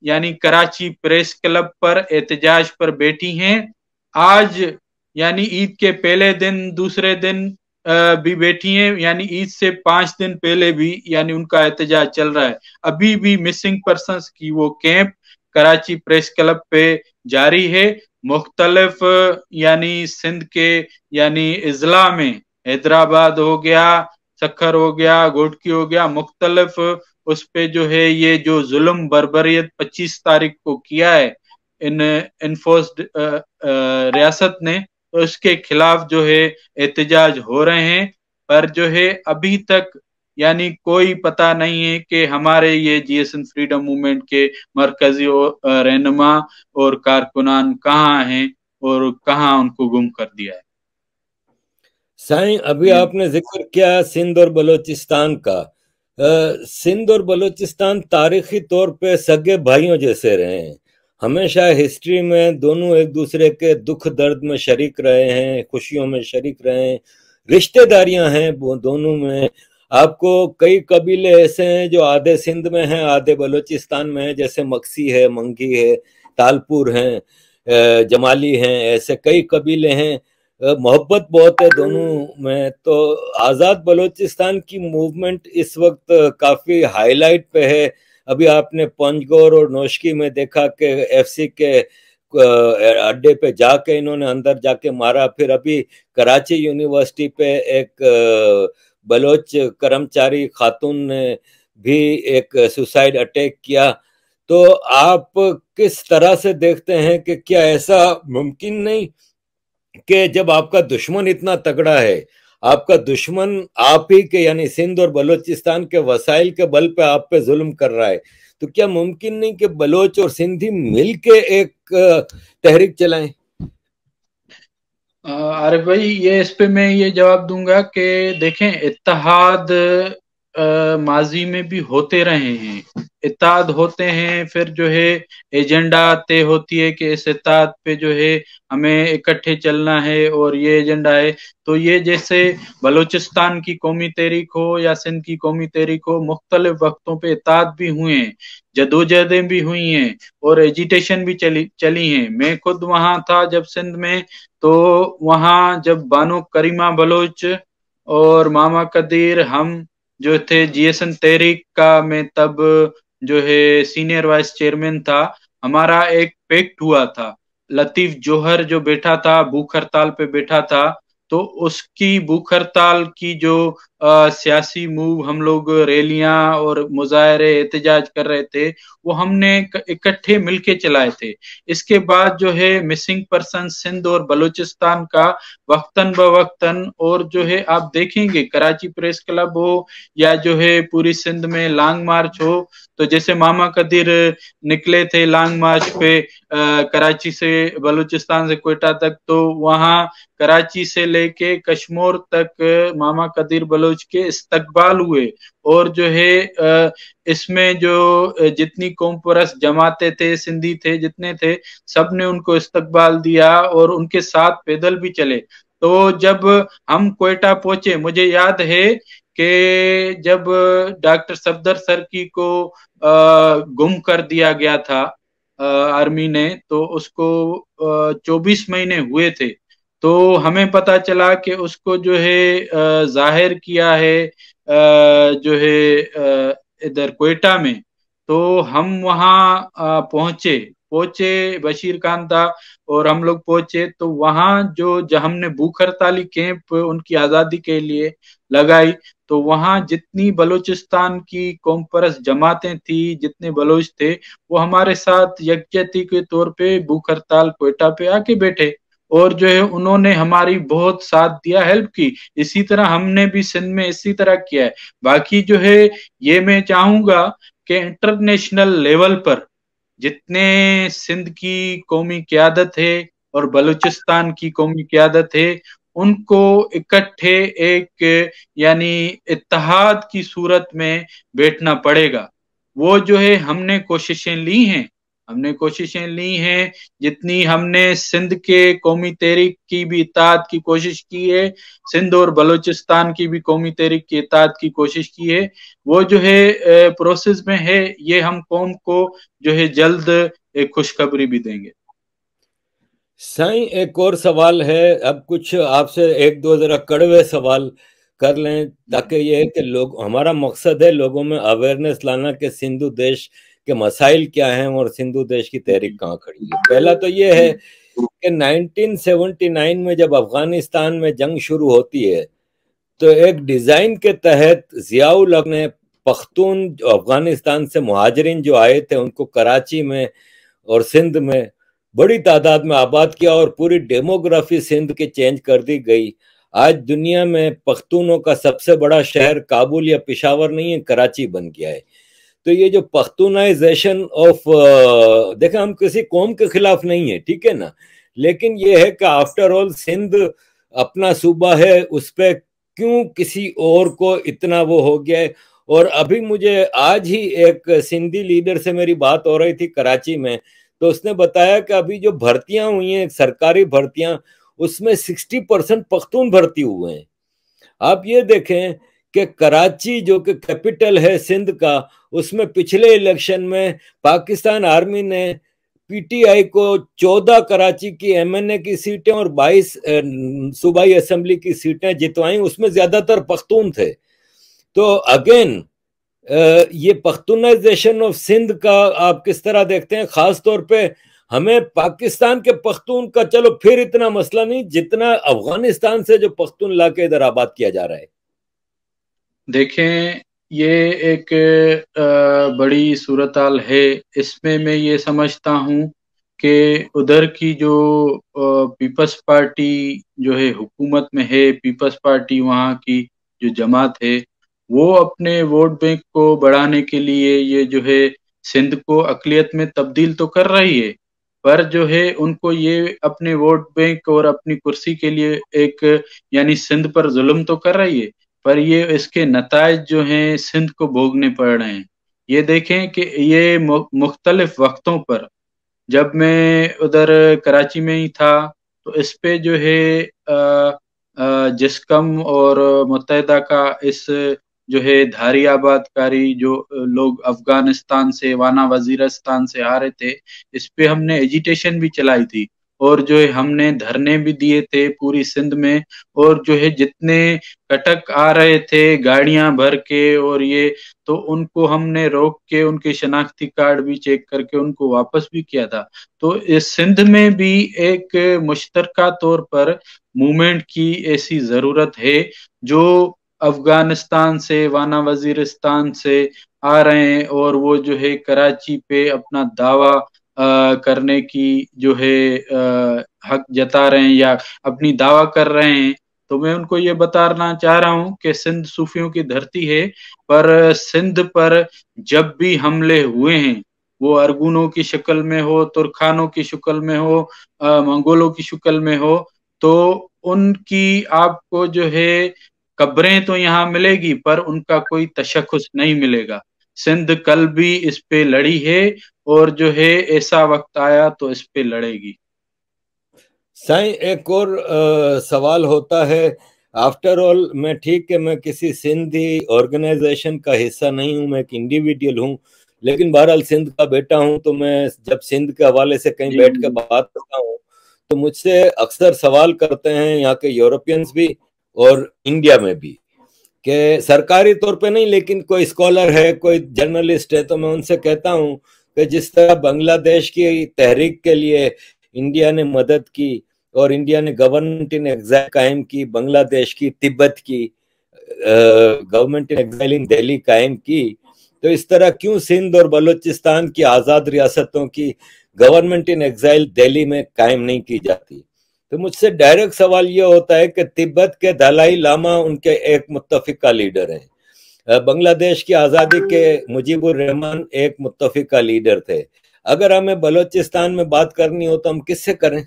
यानी कराची प्रेस क्लब पर एहतजाज पर बैठी हैं। आज यानी ईद के पहले दिन, दूसरे दिन भी बैठी हैं, यानी ईद से 5 दिन पहले भी यानी उनका एहतजाज चल रहा है। अभी भी मिसिंग पर्संस की वो कैंप कराची प्रेस क्लब पे जारी है। मुख्तलिफ यानी सिंध के यानी इजला में हैदराबाद हो गया, सक्खर हो गया, घोटकी हो गया, मुख्तलिफ उस पे जो है ये जो जुल्म बर्बरियत 25 तारीख को किया है इन इन्फोर्स्ड रियासत ने, तो इसके खिलाफ जो है एहतजाज हो रहे हैं। पर जो है अभी तक यानी कोई पता नहीं है कि हमारे ये जीएसएन फ्रीडम मूवमेंट के मरकजी रहनुमा और कारकुनान कहाँ हैं और कहाँ उनको गुम कर दिया है। साईं, अभी आपने जिक्र किया सिंध और बलूचिस्तान का। सिंध और बलूचिस्तान तारीखी तौर पे सगे भाइयों जैसे रहे हैं। हमेशा हिस्ट्री में दोनों एक दूसरे के दुख दर्द में शरीक रहे हैं, खुशियों में शरीक रहे हैं, रिश्तेदारियां हैं वो दोनों में। आपको कई कबीले ऐसे हैं जो आधे सिंध में हैं, आधे बलूचिस्तान में हैं, जैसे मक्सी है, मंगी है, तालपुर हैं, जमाली हैं, ऐसे कई कबीले हैं। मोहब्बत बहुत है दोनों में। तो आज़ाद बलूचिस्तान की मूवमेंट इस वक्त काफ़ी हाईलाइट पे है। अभी आपने पंजगोर और नौशकी में देखा कि एफसी के अड्डे पे जाके इन्होंने अंदर जाके मारा। फिर अभी कराची यूनिवर्सिटी पे एक बलोच कर्मचारी खातून ने भी एक सुसाइड अटैक किया। तो आप किस तरह से देखते हैं कि क्या ऐसा मुमकिन नहीं कि जब आपका दुश्मन इतना तगड़ा है, आपका दुश्मन आप ही के यानी सिंध और बलूचिस्तान के वसाइल के बल पे आप पे जुल्म कर रहा है, तो क्या मुमकिन नहीं कि बलोच और सिंधी मिल के एक तहरीक चलाएं? अरे भाई, ये इस पे मैं ये जवाब दूंगा कि देखें, इत्तेहाद माजी में भी होते रहे हैं, इत्तेहाद होते हैं, फिर जो है एजेंडा तय होती है कि इस इत्तेहाद पे जो है हमें इकट्ठे चलना है और ये एजेंडा है। तो ये जैसे बलूचिस्तान की कौमी तहरीक हो या सिंध की कौमी तहरीक हो, मुख्तलिफ वक्तों पे इत्तेहाद भी हुए हैं, जदोजहदें भी हुई हैं और एजिटेशन भी चली हैं। मैं खुद वहां था जब सिंध में, तो वहां जब बानो करीमा बलोच और मामा कदीर हम जो थे जीएसएन तहरीक का, मैं तब जो है सीनियर वाइस चेयरमैन था, हमारा एक पैक्ट हुआ था। लतीफ जोहर जो बैठा था, भूख हड़ताल पे बैठा था, तो उसकी भूख हड़ताल की जो सियासी मूव, हम लोग रैलियां और मुजाहरे एहतजाज कर रहे थे, वो हमने इकट्ठे मिलके चलाए थे। इसके बाद जो है मिसिंग पर्सन सिंध और बलूचिस्तान का वक्तन बवक्तन, और जो है आप देखेंगे कराची प्रेस क्लब हो या जो है पूरी सिंध में लॉन्ग मार्च हो, तो जैसे मामा कदीर निकले थे लॉन्ग मार्च पे कराची से बलूचिस्तान से कोयटा तक, तो वहां कराची से लेके कश्मीर तक मामा कदीर बलोच के इस्तकबाल हुए। और जो है इसमें जो जितनी कौम परस्त जमाते थे, सिंधी थे, जितने थे, सब ने उनको इस्तकबाल दिया और उनके साथ पैदल भी चले। तो जब हम कोयटा पहुंचे, मुझे याद है कि जब डॉक्टर सफदर सर्की को गुम कर दिया गया था आर्मी ने, तो उसको 24 महीने हुए थे, तो हमें पता चला कि उसको जो है जाहिर किया है जो है इधर कोयटा में। तो हम वहाँ पहुंचे पहुंचे बशीर खान था और हम लोग पहुंचे, तो वहाँ जो हमने भूख हड़ताली कैंप उनकी आज़ादी के लिए लगाई, तो वहाँ जितनी बलूचिस्तान की कौम परस्त जमातें थी, जितने बलोच थे, वो हमारे साथ यकजहती के तौर पे भूख हड़ताल कोयटा पे आके बैठे और जो है उन्होंने हमारी बहुत साथ दिया, हेल्प की। इसी तरह हमने भी सिंध में इसी तरह किया है। बाकी जो है ये मैं चाहूंगा कि इंटरनेशनल लेवल पर जितने सिंध की कौमी क़यादत है और बलूचिस्तान की कौमी क़यादत है, उनको इकट्ठे एक यानी इत्तेहाद की सूरत में बैठना पड़ेगा। वो जो है हमने कोशिशें ली हैं, जितनी हमने सिंध के कौमी तहरीक की भी इत्तेहाद की कोशिश की है, सिंध और बलूचिस्तान की भी कौमी तहरीक की इत्तेहाद की कोशिश की है, वो जो है प्रोसेस में है। ये हम कौम को जो है जल्द एक खुशखबरी भी देंगे। साईं, एक और सवाल है। अब कुछ आपसे एक दो जरा कड़वे सवाल कर लें, ताकि ये है कि लोग, हमारा मकसद है लोगों में अवेयरनेस लाना कि सिंधु देश कि मसाइल क्या हैं और सिंधु देश की तहरीक कहाँ खड़ी है। पहला तो ये है कि 1979 में जब अफगानिस्तान में जंग शुरू होती है तो एक डिजाइन के तहत जियाउल हक ने पख्तून जो अफगानिस्तान से मुहाजिरिन जो आए थे उनको कराची में और सिंध में बड़ी तादाद में आबाद किया और पूरी डेमोग्राफी सिंध की चेंज कर दी गई। आज दुनिया में पख्तूनों का सबसे बड़ा शहर काबुल या पेशावर नहीं है, कराची बन गया है। तो ये जो पख्तूनाइजेशन ऑफ, देखें हम किसी कौम के खिलाफ नहीं है, ठीक है ना, लेकिन ये है कि आफ्टर ऑल सिंध अपना सूबा है, उस पर क्यों किसी और को इतना वो हो गया है। और अभी मुझे आज ही एक सिंधी लीडर से मेरी बात हो रही थी कराची में, तो उसने बताया कि अभी जो भर्तियां हुई हैं सरकारी भर्तियां, उसमें 60% पख्तून भर्ती हुए हैं। आप ये देखें कि कराची जो कि कैपिटल है सिंध का, उसमें पिछले इलेक्शन में पाकिस्तान आर्मी ने पीटीआई को 14 कराची की एमएनए की सीटें और 22 सूबाई असेंबली की सीटें जितवाई, उसमें ज्यादातर पख्तून थे। तो अगेन ये पख्तूनाइजेशन ऑफ सिंध का आप किस तरह देखते हैं? खास तौर पे हमें पाकिस्तान के पख्तून का चलो फिर इतना मसला नहीं, जितना अफगानिस्तान से जो पख्तून लाके इधर आबाद किया जा रहा है। देखें, ये एक बड़ी सूरत-हाल है। इसमें मैं ये समझता हूँ कि उधर की जो पीपल्स पार्टी जो है हुकूमत में है, पीपल्स पार्टी वहाँ की जो जमात है, वो अपने वोट बैंक को बढ़ाने के लिए ये जो है सिंध को अक़लियत में तब्दील तो कर रही है, पर जो है उनको ये अपने वोट बैंक और अपनी कुर्सी के लिए एक यानी सिंध पर जुल्म तो कर रही है, पर ये इसके नताइज जो हैं सिंध को भोगने पड़ रहे हैं। ये देखें कि ये मुख्तलिफ वक्तों पर, जब मैं उधर कराची में ही था तो इस पे जो है जिस्कम और मुत्तहिदा का इस जो है धारी आबादकारी जो लोग अफगानिस्तान से वाना वजीरिस्तान से आ रहे थे, इस पे हमने एजिटेशन भी चलाई थी और जो है हमने धरने भी दिए थे पूरी सिंध में। और जो है जितने कटक आ रहे थे गाड़ियां भर के और ये, तो उनको हमने रोक के उनके शनाख्ती कार्ड भी चेक करके उनको वापस भी किया था। तो इस सिंध में भी एक मुश्तरका तौर पर मूवमेंट की ऐसी जरूरत है जो अफगानिस्तान से वाना वजीरिस्तान से आ रहे हैं और वो जो है कराची पे अपना दावा करने की जो है हक जता रहे हैं या अपनी दावा कर रहे हैं। तो मैं उनको ये बताना चाह रहा हूँ कि सिंध सूफियों की धरती है, पर सिंध पर जब भी हमले हुए हैं, वो अरगुनों की शक्ल में हो, तुर्खानों की शक्ल में हो, मंगोलों की शक्ल में हो, तो उनकी आपको जो है कब्रें तो यहाँ मिलेगी पर उनका कोई तशख्खुस नहीं मिलेगा। सिंध कल भी इस पे लड़ी है और जो है ऐसा वक्त आया तो इस पे लड़ेगी। साईं एक और सवाल होता है, आफ्टर ऑल मैं ठीक है मैं किसी सिंधी ऑर्गेनाइजेशन का हिस्सा नहीं हूँ, मैं एक इंडिविजुअल हूँ, लेकिन बहरहाल सिंध का बेटा हूँ। तो मैं जब सिंध के हवाले से कहीं बैठ के बात करता हूँ तो मुझसे अक्सर सवाल करते हैं यहाँ के यूरोपियंस भी और इंडिया में भी, कि सरकारी तौर पे नहीं लेकिन कोई स्कॉलर है, कोई जर्नलिस्ट है, तो मैं उनसे कहता हूँ कि जिस तरह बांग्लादेश की तहरीक के लिए इंडिया ने मदद की और इंडिया ने गवर्नमेंट इन एग्जाइल कायम की, बांग्लादेश की, तिब्बत की government in exile in Delhi कायम की, तो इस तरह क्यों सिंध और बलूचिस्तान की आजाद रियासतों की गवर्नमेंट इन एग्जाइल दिल्ली में कायम नहीं की जाती? तो मुझसे डायरेक्ट सवाल ये होता है कि तिब्बत के दलाई लामा उनके एक मुत्तफिका लीडर हैं, बांग्लादेश की आजादी के मुजीबुर रहमान एक मुत्तफिका लीडर थे। अगर हमें बलूचिस्तान में बात करनी हो तो हम किससे करें?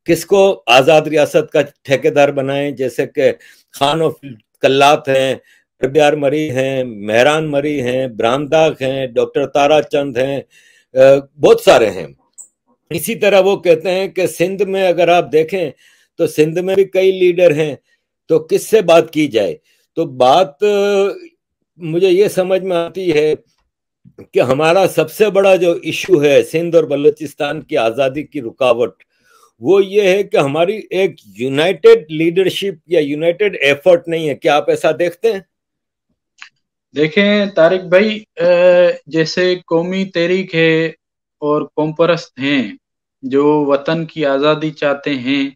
किसको आजाद रियासत का ठेकेदार बनाएं? जैसे कि खान और कल्लात हैं, रबियार मरी हैं, मेहरान मरी हैं, ब्रामदाग हैं, डॉक्टर ताराचंद हैं, बहुत सारे हैं। इसी तरह वो कहते हैं कि सिंध में अगर आप देखें तो सिंध में भी कई लीडर हैं, तो किससे बात की जाए? तो बात मुझे ये समझ में आती है कि हमारा सबसे बड़ा जो इशू है सिंध और बलूचिस्तान की आजादी की रुकावट, वो ये है कि हमारी एक यूनाइटेड लीडरशिप या यूनाइटेड एफर्ट नहीं है। क्या आप ऐसा देखते हैं? देखें तारिक भाई, जैसे कौमी तहरीक है और कौमपरस्त हैं जो वतन की आज़ादी चाहते हैं,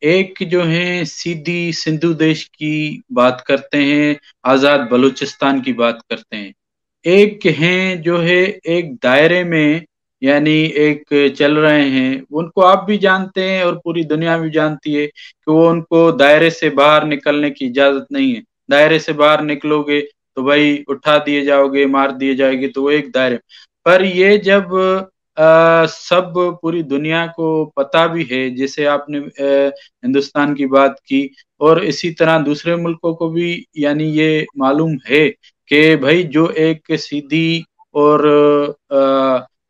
एक जो है सीधी सिंधु देश की बात करते हैं, आज़ाद बलूचिस्तान की बात करते हैं। एक हैं जो है एक दायरे में, यानी एक चल रहे हैं, उनको आप भी जानते हैं और पूरी दुनिया भी जानती है कि वो उनको दायरे से बाहर निकलने की इजाजत नहीं है। दायरे से बाहर निकलोगे तो भाई उठा दिए जाओगे, मार दिए जाएगी, तो वो एक दायरे। पर ये जब सब पूरी दुनिया को पता भी है, जैसे आपने हिंदुस्तान की बात की, और इसी तरह दूसरे मुल्कों को भी यानी ये मालूम है कि भाई जो एक सीधी और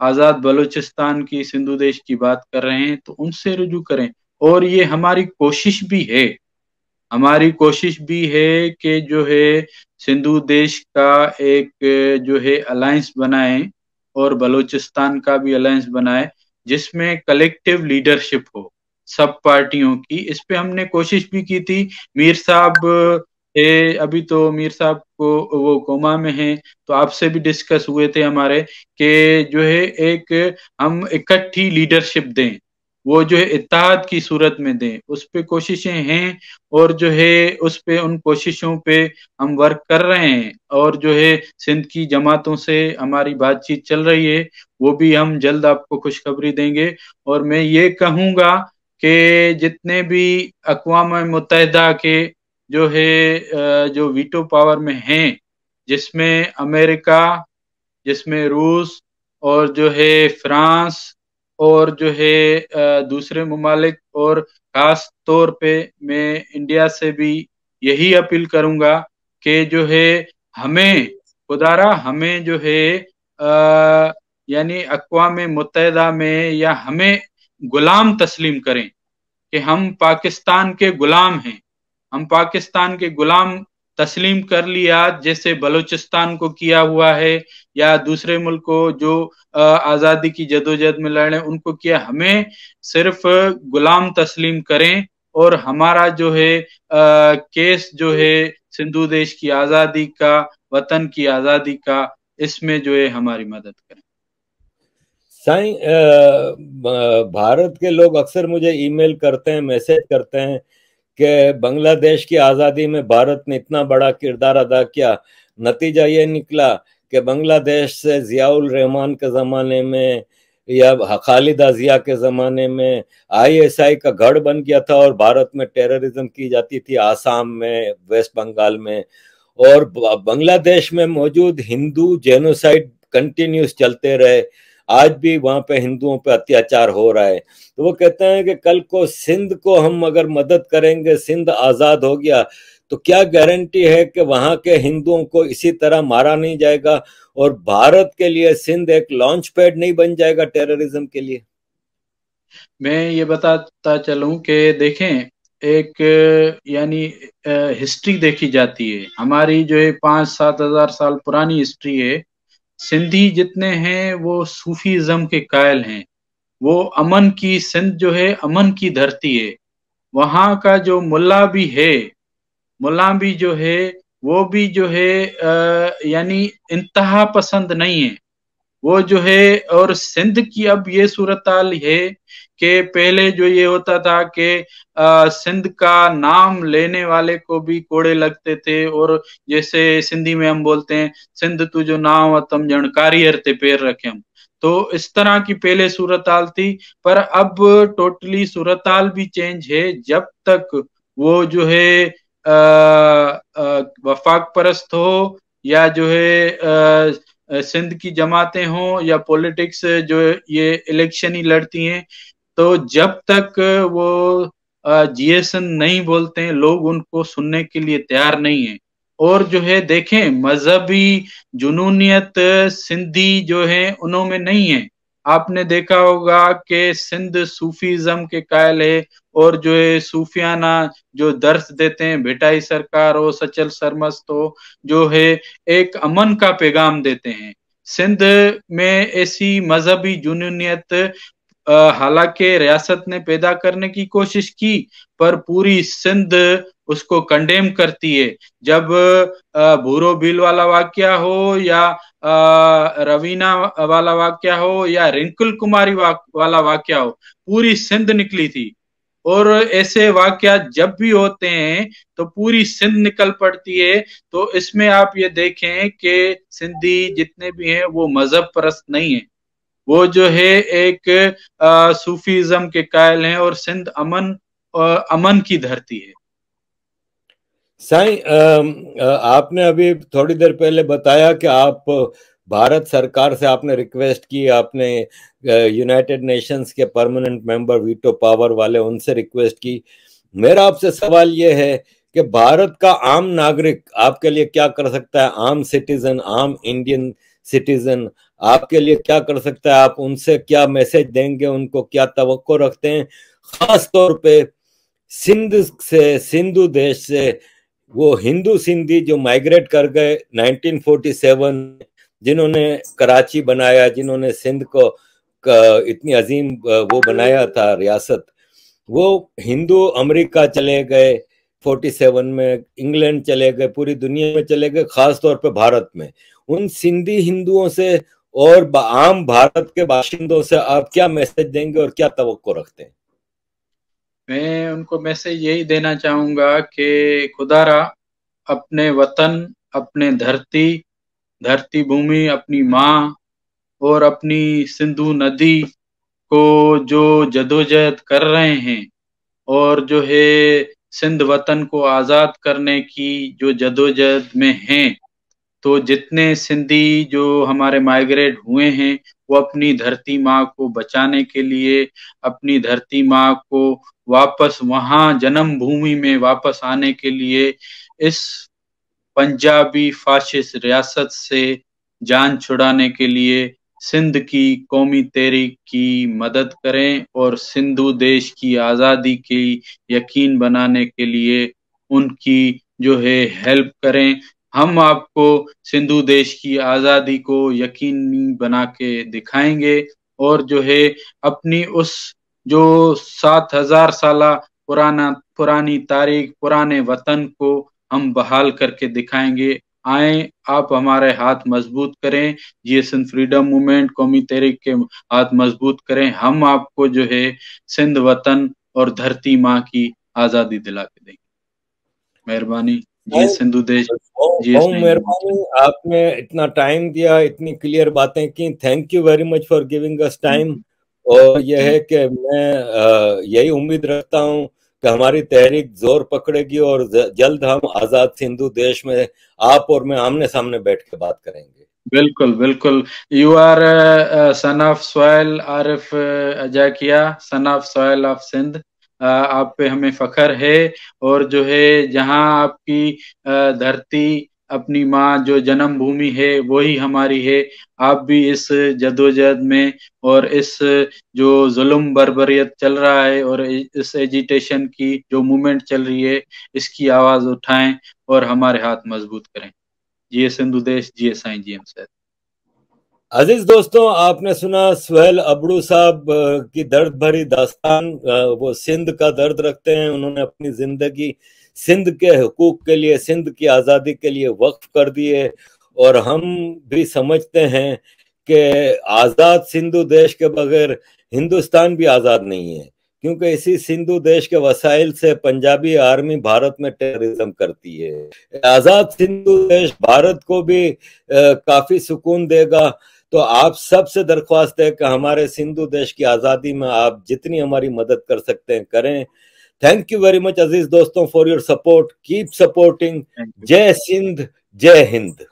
आजाद बलूचिस्तान की सिंधु देश की बात कर रहे हैं तो उनसे रुजू करें। और ये हमारी कोशिश भी है, हमारी कोशिश भी है कि जो है सिंधु देश का एक जो है अलायंस बनाए और बलूचिस्तान का भी अलायंस बनाए, जिसमें कलेक्टिव लीडरशिप हो सब पार्टियों की। इस पे हमने कोशिश भी की थी। मीर साहब अभी तो मीर साहब को वो कोमा में हैं, तो आपसे भी डिस्कस हुए थे हमारे कि जो है एक हम इकट्ठी लीडरशिप दें, वो जो है इत्तेहाद की सूरत में दें, उस पे कोशिशें हैं। और जो है उस पे उन कोशिशों पे हम वर्क कर रहे हैं, और जो है सिंध की जमातों से हमारी बातचीत चल रही है, वो भी हम जल्द आपको खुशखबरी देंगे। और मैं ये कहूँगा कि जितने भी अक़वाम मुत्तहिदा के जो है जो वीटो पावर में हैं, जिसमें अमेरिका, जिसमें रूस, और जो है फ्रांस, और जो है दूसरे ममालिक, और खास तौर पे मैं इंडिया से भी यही अपील करूंगा कि जो है हमें खुदारा हमें जो है यानी अक़वाम मुत्तहिदा में या हमें गुलाम तस्लीम करें कि हम पाकिस्तान के गुलाम हैं। हम पाकिस्तान के गुलाम तस्लीम कर लिया, जैसे बलूचिस्तान को किया हुआ है, या दूसरे मुल्क को जो आज़ादी की जदोजहद में लड़ रहे हैं उनको किया। हमें सिर्फ गुलाम तस्लीम करें और हमारा जो है केस जो है सिंधु देश की आज़ादी का, वतन की आज़ादी का, इसमें जो है हमारी मदद करें। साईं, भारत के लोग अक्सर मुझे ईमेल करते हैं, मैसेज करते हैं कि बांग्लादेश की आज़ादी में भारत ने इतना बड़ा किरदार अदा किया। नतीजा ये निकला कि बांग्लादेश से ज़ियाउल रहमान के ज़माने में या खालिदा ज़िया के ज़माने में ISI का गढ़ बन गया था, और भारत में टेररिज्म की जाती थी, आसाम में, वेस्ट बंगाल में। और बांग्लादेश में मौजूद हिंदू जेनोसाइड कंटिन्यूस चलते रहे, आज भी वहां पे हिंदुओं पे अत्याचार हो रहा है। तो वो कहते हैं कि कल को सिंध को हम अगर मदद करेंगे, सिंध आजाद हो गया, तो क्या गारंटी है कि वहां के हिंदुओं को इसी तरह मारा नहीं जाएगा और भारत के लिए सिंध एक लॉन्च पैड नहीं बन जाएगा टेररिज्म के लिए? मैं ये बताता चलूं कि देखें, एक यानी हिस्ट्री देखी जाती है हमारी, जो है 5-7 हजार साल पुरानी हिस्ट्री है। सिंधी जितने हैं वो सूफीज्म के कायल हैं। वो अमन की, सिंध जो है अमन की धरती है। वहां का जो मुल्ला भी है, मुल्ला भी जो है वो भी जो है यानी इंतहा पसंद नहीं है वो जो है। और सिंध की अब ये सूरत हाल है कि पहले जो ये होता था कि सिंध का नाम लेने वाले को भी कोड़े लगते थे, और जैसे सिंधी में हम बोलते हैं, सिंध तू जो नाम तम जणकारियर ते पैर रखे हम, तो इस तरह की पहले सूरत हाल थी। पर अब टोटली सूरत हाल भी चेंज है। जब तक वो जो है वफाक परस्त हो, या जो है सिंध की जमातें हों, या पॉलिटिक्स जो ये इलेक्शन ही लड़ती हैं, तो जब तक वो GSN नहीं बोलते हैं, लोग उनको सुनने के लिए तैयार नहीं है। और जो है देखें, मजहबी जुनूनियत सिंधी जो है उनमें नहीं है। आपने देखा होगा कि सिंध सूफीज्म के कायल है, और जो है सूफियाना जो दर्स देते हैं, भेटाई सरकार हो, सचल सरमस्त हो, जो है एक अमन का पैगाम देते हैं। सिंध में ऐसी मजहबी जुनूनियत हालांकि रियासत ने पैदा करने की कोशिश की, पर पूरी सिंध उसको कंडेम करती है। जब भूरो बिल वाला वाकया हो या रवीना वाला वाकया हो या रिंकल कुमारी वाला वाकया हो, पूरी सिंध निकली थी। और ऐसे वाकया जब भी होते हैं तो पूरी सिंध निकल पड़ती है। तो इसमें आप ये देखें कि सिंधी जितने भी हैं वो मजहब परस्त नहीं है, वो जो है एक सूफीज्म के कायल हैं, और सिंध अमन की धरती है। साईं, आपने अभी थोड़ी देर पहले बताया कि आप भारत सरकार से आपने रिक्वेस्ट की, आपने यूनाइटेड नेशंस के परमानेंट मेंबर वीटो पावर वाले उनसे रिक्वेस्ट की। मेरा आपसे सवाल यह है कि भारत का आम नागरिक आपके लिए क्या कर सकता है? आम सिटीजन, आम इंडियन सिटीजन आपके लिए क्या कर सकता है? आप उनसे क्या मैसेज देंगे? उनको क्या तवक्को रखते हैं, खास तौर पे सिंधु देश से वो हिंदू सिंधी जो माइग्रेट कर गए 1947, जिन्होंने कराची बनाया, जिन्होंने सिंध को इतनी अजीम वो बनाया था रियासत, वो हिंदू अमेरिका चले गए 47 में, इंग्लैंड चले गए, पूरी दुनिया में चले गए, खास तौर पे भारत में। उन सिंधी हिंदुओं से और आम भारत के बाशिंदों से आप क्या मैसेज देंगे और क्या तवक्को रखते हैं? मैं उनको मैसेज यही देना चाहूंगा कि खुदारा अपने वतन, अपने धरती भूमि, अपनी माँ और अपनी सिंधु नदी को जो जदोजहद कर रहे हैं, और जो है सिंध वतन को आजाद करने की जो जदोजहद में हैं, तो जितने सिंधी जो हमारे माइग्रेट हुए हैं वो अपनी धरती माँ को बचाने के लिए, अपनी धरती माँ को वापस वहां जन्म भूमि में वापस आने के लिए इस पंजाबी फाशिस्ट रियासत से जान छुड़ाने के लिए सिंध की कौमी तहरीक की मदद करें, और सिंधु देश की आज़ादी की यकीन बनाने के लिए उनकी जो है हेल्प करें। हम आपको सिंधु देश की आज़ादी को यकीनी बना के दिखाएंगे, और जो है अपनी उस जो 7,000 साल पुरानी तारीख, पुराने वतन को हम बहाल करके दिखाएंगे। आए आप हमारे हाथ मजबूत करें, जीएसएन फ्रीडम मूवमेंट कौमी तहरीक के हाथ मजबूत करें। हम आपको जो है सिंध वतन और धरती माँ की आजादी दिला के देंगे। मेहरबानी। जी सिंधु देश, बहुत मेहरबानी, आपने इतना टाइम दिया, इतनी क्लियर बातें की। Thank you very much for giving us time. और यह है कि मैं यही उम्मीद रखता हूँ कि हमारी तहरीक जोर पकड़ेगी और जल्द हम आजाद सिंधु देश में आप और मैं आमने सामने बैठ के बात करेंगे। बिल्कुल बिल्कुल। You are son of Sohail Arif Ajakia, son of Sohail of Sindh. आप पे हमें फख्र है, और जो है जहां आपकी धरती, अपनी माँ जो जन्म भूमि है वही हमारी है। आप भी इस जदोजहद में और इस जो जुल्म बर्बरियत चल रहा है और इस एजिटेशन की जो मूवमेंट चल रही है, इसकी आवाज उठाएं और हमारे हाथ मजबूत करें। जी सिंधु देश, जी साईं, जी हम सर। अजीज दोस्तों, आपने सुना सुहेल अबड़ू साहब की दर्द भरी दास्तान। वो सिंध का दर्द रखते हैं। उन्होंने अपनी जिंदगी सिंध के हुकूक के लिए, सिंध की आज़ादी के लिए वक्फ कर दी है। और हम भी समझते हैं कि आज़ाद सिंधु देश के बगैर हिंदुस्तान भी आज़ाद नहीं है, क्योंकि इसी सिंधु देश के वसाइल से पंजाबी आर्मी भारत में टेररिज्म करती है। आज़ाद सिंधु देश भारत को भी काफी सुकून देगा। तो आप सबसे दरख्वास्त है कि हमारे सिंधु देश की आज़ादी में आप जितनी हमारी मदद कर सकते हैं करें। थैंक यू वेरी मच अजीज दोस्तों for your support. Keep supporting. जय सिंध, जय हिंद।